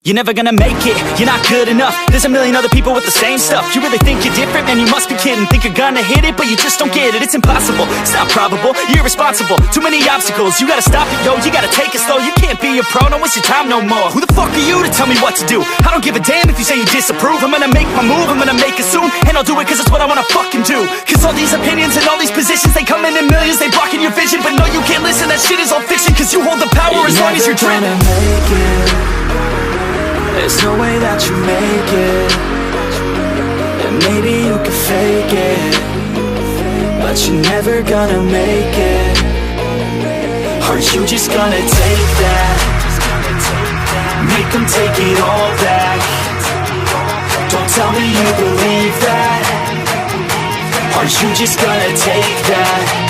You're never gonna make it, you're not good enough. There's a million other people with the same stuff. You really think you're different? Man, you must be kidding. Think you're gonna hit it, but you just don't get it. It's impossible, it's not probable, you're irresponsible. Too many obstacles, you gotta stop it, yo. You gotta take it slow, you can't be a pro. Don't waste your time no more. Who the fuck are you to tell me what to do? I don't give a damn if you say you disapprove. I'm gonna make my move, I'm gonna make it soon. And I'll do it cause it's what I wanna fucking do. Cause all these opinions and all these positions, they come in millions, they blocking your vision. But no, you can't listen, that shit is all fiction. Cause you hold the power as long as you're driven. There's no way that you make it. And maybe you can fake it, but you're never gonna make it. Are you just gonna take that? Make them take it all back. Don't tell me you believe that. Are you just gonna take that?